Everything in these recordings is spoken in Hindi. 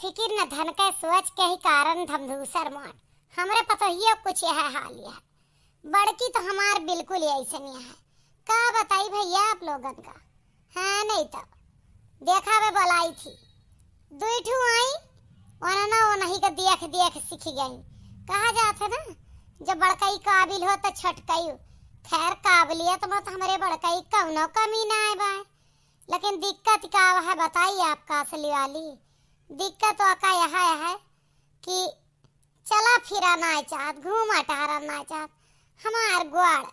फिकिर न धन के सोच के ही कारण धमधूसर मान हमरे पतोहियो कुछ यह हाल है। बड़की तो हमार बिल्कुल ऐसे नहीं है। का बताई भैया आप लोगन का है नहीं तो देखा वे बुलाई थी दुई ठू आई और ना वो नहीं का देख देख सीख गई। कहा जाते ना जब बड़काई काबिल हो तो छोटकाई। खैर काबिलियत में तो हमारे बड़काई कौनो कमी ना आए बाय। लेकिन दिक्कत क्या है बताइए आपका असली वाली दिक्कत का यह है कि चला फिरा ना चाहत घूमा टहरा ना चाहत। हमार ग्वाड़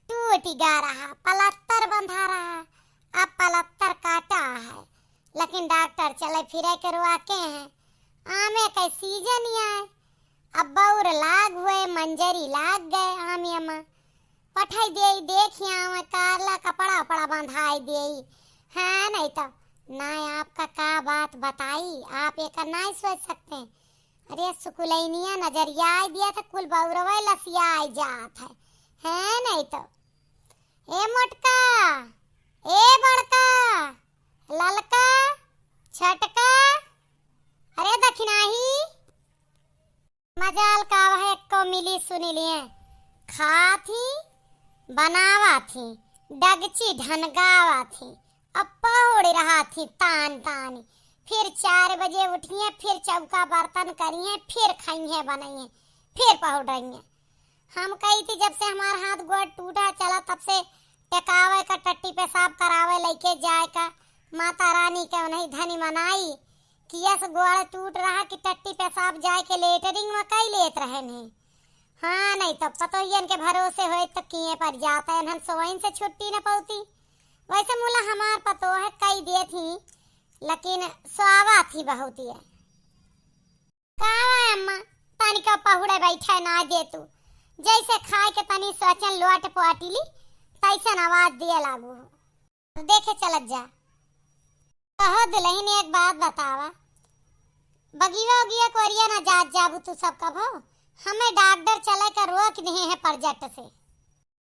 टूट गा रहा पलस्तर बंधा रहा। अब पलस्तर काटा है लेकिन डॉक्टर चले फिरे करवा के हैं। आमे का सीजन ही आए अब बौर लाग हुए मंजरी लाग गए आमिया में पठाई दे देखिया कारला कपड़ा पड़ा बंधाई दे है नहीं तो ना आपका का बात बताई आप एक नहीं सोच सकते। अरे सुकुलैनिया नजरिया दिया था कुल बौरवा लसिया जात है नहीं तो ए मोटका ए बड़का ललका छटका अरे दखिनाही मजाल का वह को मिली सुनी लिए खा थी बनावा थी डगची ढनगावा थी अब पौड़ रहा थी तान तान। फिर 4 बजे उठिए फिर चौका बर्तन करिए फिर खाइए बनाइए फिर पहुड़ रही है। हम कही थी जब से हमारा हाथ गोड़ टूटा चला तब से टकावे का टट्टी पेशाब करावे लेके जाए का माता रानी के नहीं धनी मनाई कि यस गोड़ टूट रहा कि टट्टी पेशाब जाए के लेटरिंग में कई लेत रहे नहीं। हाँ नहीं तो पतोहियन के भरोसे हुए तो किए पर जाता है हम सोइन से छुट्टी न पाती। वैसे मुला हमार पतो है कई दे थी लेकिन स्वावा थी बहुत ही है। कहा अम्मा तनी का पहुड़े बैठे ना दे तू जैसे खाए के तनी सोचन लोट पोटीली तैसन आवाज दिए लागू हो देखे चलत जा। कहो दुल्हन एक बात बतावा बगीवा उगिया कोरिया ना जात जाबू तू सब कब हो हमें डॉक्टर चले कर रोक दिए हैं परजट से।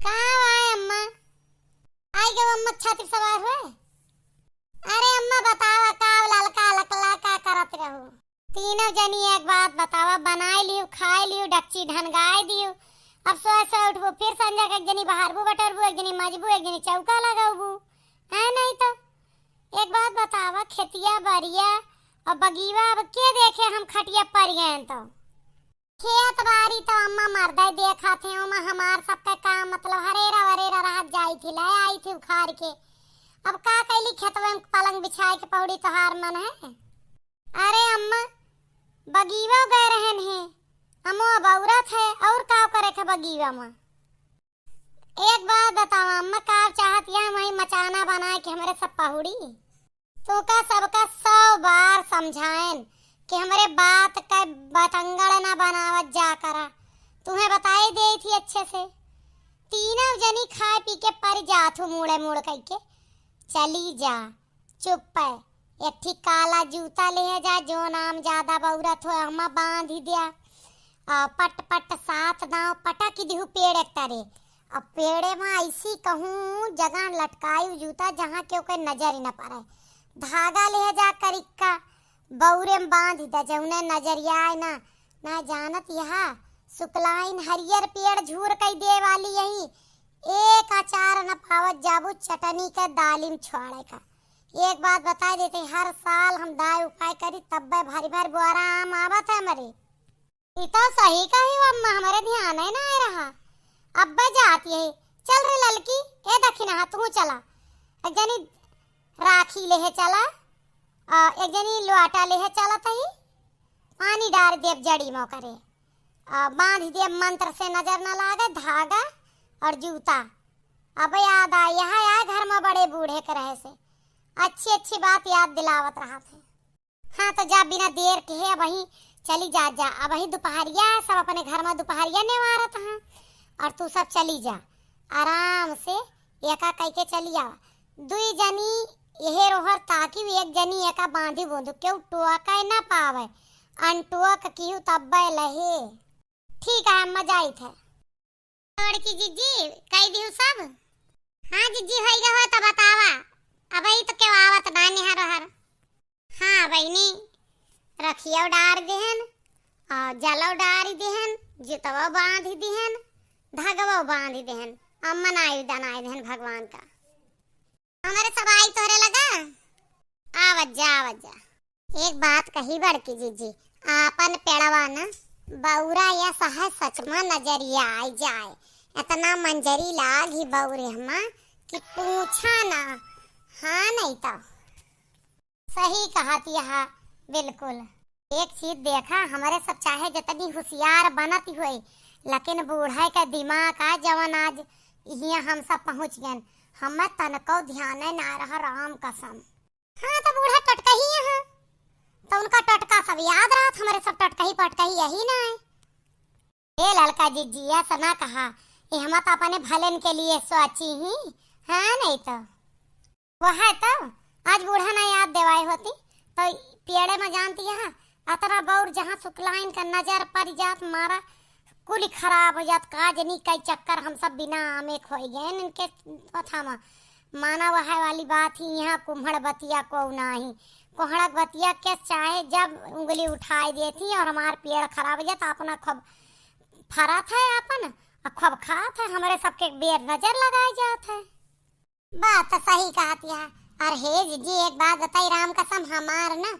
कहाँ आए अम्मा आई गए अम्मा छाती सवार हुए। अरे अम्मा बतावा काव ललका लकला का करत रहो। तीनों जनी एक बात बतावा बनाए लियो खाए लियो डक्ची ढनगाए दियो। अब सो उठबो फिर संजा के एक जनी बाहरबू बटरबू एक जनी मजबू एक जनी चौका लगाबू है नहीं तो एक बात बतावा खेतिया बरिया और बगीवा अब के देखे हम खटिया पर गए तो खेत बारी तो अम्मा मर्दा देखा थे ओमा हमार सबका काम मतलब हरेरा वरेरा राहत जाई थी ले आई थी उखाड़ के। अब का कैली खेतवा में पलंग बिछाए के पौड़ी तोहार मन है। अरे अम्मा बगीवा गए रहन है हमो अब औरत है और का करे के बगीवा में। एक बात बताओ अम्मा का चाहत या वही मचाना बनाए के हमारे सब पहुड़ी तो का सबका 100 बार समझाएं कि हमारे बात का बतंगड़ ना बनावत जा करा। तुम्हें बताई दे थी अच्छे से। तीनों जनी खाए पी के पर जाथू मुड़े मुड़ करके चली जा चुप है। एक ठीक काला जूता ले जा जो नाम ज्यादा बौरत हो अम्मा बांध ही दिया पट पट साथ दाव पटक दिहू पेड़ एक तारे। अब पेड़े में ऐसी कहूँ जगह लटकायू जूता जहाँ के कोई नजर ही न पड़े। धागा ले जा कर इक्का बौरे में बांध दा जौने नजरिया ना ना जानत यहाँ शुक्लाइन हरियर पेड़ झूर कई दे वाली यही एक अचार न पावत जाबू चटनी का दालिम छोड़े का। एक बात बता देते हर साल हम दाय उपाय करी तब भारी भारी बुआरा आम आवत है हमारे। इतना सही का ही अम्मा हमारे ध्यान है ना आ रहा अब्बा जाती है। चल रे ललकी ए दखिना तू चला एक जनी राखी ले चला एक जनी लोटा ले चला तही पानी डाल देव जड़ी मो करे बांध दे मंत्र से नजर न लागे धागा और जूता। अब याद आ यहाँ आया घर में बड़े बूढ़े के रहे से अच्छी अच्छी बात याद दिलावत रहा थे। हाँ तो जा बिना देर के है वही चली जा जा अब वही दोपहरिया सब अपने घर में दोपहरिया ने मारत हाँ और तू सब चली जा आराम से एका कह के चली आ। दुई जनी यहे रोहर ताकि एक जनी एका बांधी बूंदू क्यों टुआ का ना पावे अनटुआ कियू तब लहे। ठीक है मजा आई थे और की जीजी कह दियो सब। हाँ जीजी होई गए हो तो बतावा अब ही तो क्यों आवत ना निहर हर। हाँ बहनी रखिया डार देहन और जलो डारी देहन, जुतवा बांधी देहन, धगवा बांधी देहन, अम्मन आयु दनाई देहन भगवान का। हमारे सब आई तोहरे लगा। आवत जा। एक बात कही बड़की जीजी, आपन पेड़वा न बौरा या सह सच में नजरिया आई जाए, इतना मंजरी लागी बौरे हमा कि पूछा ना। हाँ नहीं तो सही कहती है बिल्कुल। एक चीज देखा, हमारे सब चाहे जितनी होशियार बनती हुई, लेकिन बूढ़ा का दिमाग आ जवन आज यहाँ हम सब पहुँच गए, हमें तनको ध्यान ना रहा राम कसम। हाँ तो बूढ़ा टटका ही है, तो उनका टटका सब याद रहा, हमारे सब टटका ही पटका ही यही ना है। ये लड़का जी जिया सना कहा, ये हम तो अपने भलन के लिए सोची ही। हाँ नहीं तो वो है तो आज बूढ़ा ना याद देवाई होती तो पेड़े में जानती है अतरा बौर जहाँ शुक्लाइन का नजर पड़ जात मारा कुल खराब हो जात। काजनी कई चक्कर हम सब बिना आमे खोई गए इनके कथा में। माना वह वाली बात ही यहाँ कुम्हड़ बतिया को नहीं, कोहड़ा बतिया के चाहे जब उंगली उठाई देती और हमार पेड़ खराब हो जाता, अपना खब फरा था अपन खब खा था, हमारे सबके बेर नजर लगाए जात है। बात तो सही कहती है। और हे जी एक बात बताई राम कसम, हमार ना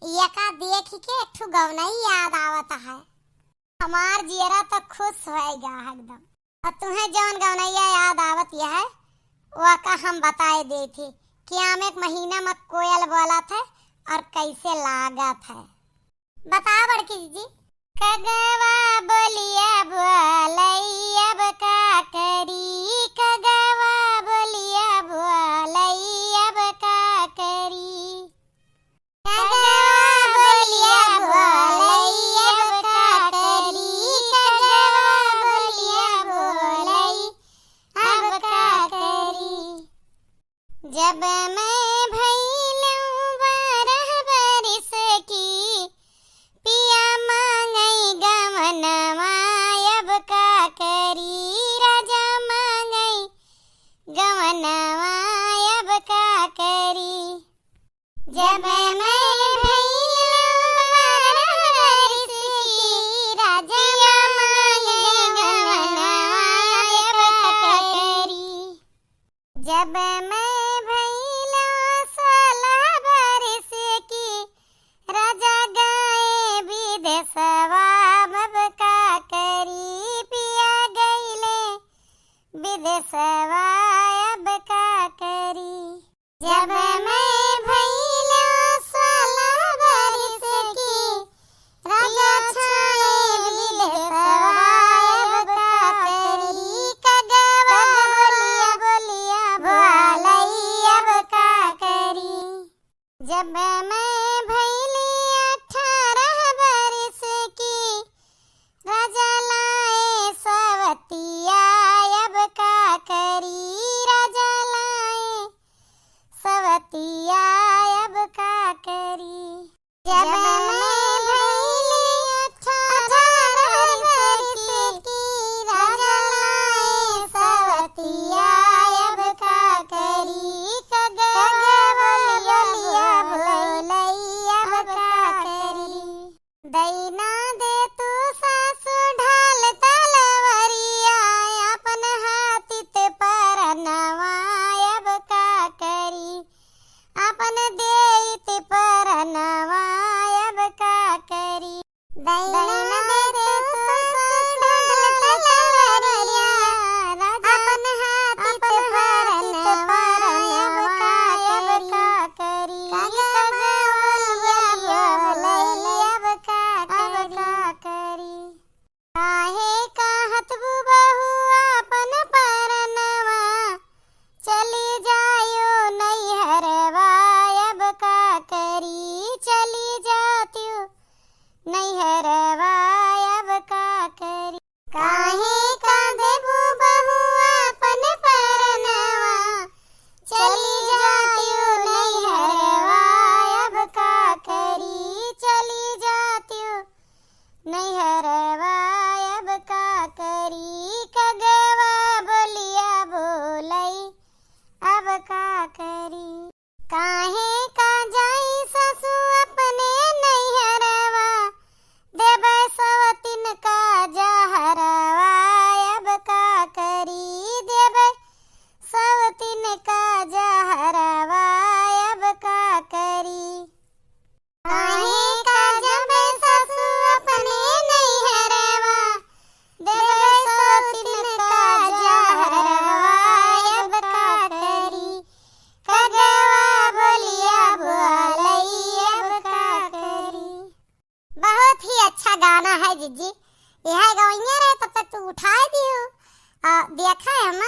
ये का देख के एक ठो गवना ही याद आवता है। हमार जियरा तो खुश होएगा एकदम। और तुम्हें जौन गवनैया याद आवत है वो का हम बताए दे थी कि हम एक महीना में कोयल बोला था और कैसे लागा था। बता बड़की जी। कगवा बोलिया बोलैया अब का करी, कगवा बोलिया बोलैया अब का करी, कगवा बोलिया बोलैया अब का करी, कगवा बोलिया बोलै अब का करी। जब मैं भइलूं 12 बरिस की, पिया मांगई गवनवा अब का करी, राजा मांगई गवनवा अब का करी। जब मैं भइलूं 12 बरिस की, राजा मांगई गवनवा अब का करी। जब मैं भइलूं 16 बरिस की, राजा गाए विदेशवा अब का करी, पिया गईले विदेशवा अब का करी। जब मैं भइलूं 16 बरिस की, राजा छाए विदेशवा अब का करी, कगवा बोलिया बोलै अब का करी। जब मैं भइली 18 बरिस की, राजा लाए सवतिया अब का करी, राजा लाए सवतिया अब का करी। जब मैं भइली 18 बरिस की, राजा लाए सवतिया अब का करी, कगवा बोलिया बोलै अब का करी। दैना दे तू सासु ढाल तलवरिया, अपन हाथित परनवा अब का करी, अपन देइत परनवा अब का करी। दैना दे तू सासु ढाल तलवरिया, अपन हाथित परनवा अब का करी, कगवा बोलिया अब का करी। काहे कहत बहू अपन परनवा, चली जायो नैहरवा अब का करी, चली जातियो नैहरवा गाना है जीजी, यह गवैया रहे तब तक तू उठाए दियो। देखा है हम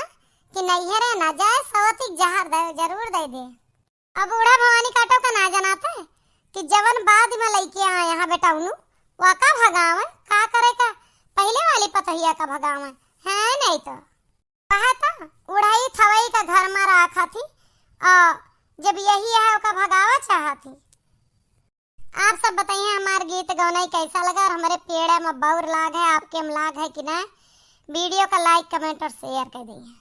कि नहीं रे ना जाए सवती जहर दे जरूर दे दे। अब बूढ़ा भवानी काटो का ना जनाता है कि जवन बाद में लइके आए यहाँ बेटा उनु वाका भगावे का करे का पहले वाली पतहिया का भगावे है नहीं तो कहा था उड़ाई थवई का घर में रखा थी और जब यही है उसका भगावा चाहा थी। आप सब बताइए हमारा गीत गौनाई कैसा लगा और हमारे पेड़ में बौर लाग है आपके में लाग है कि ना। वीडियो का लाइक कमेंट और शेयर कर दीजिए।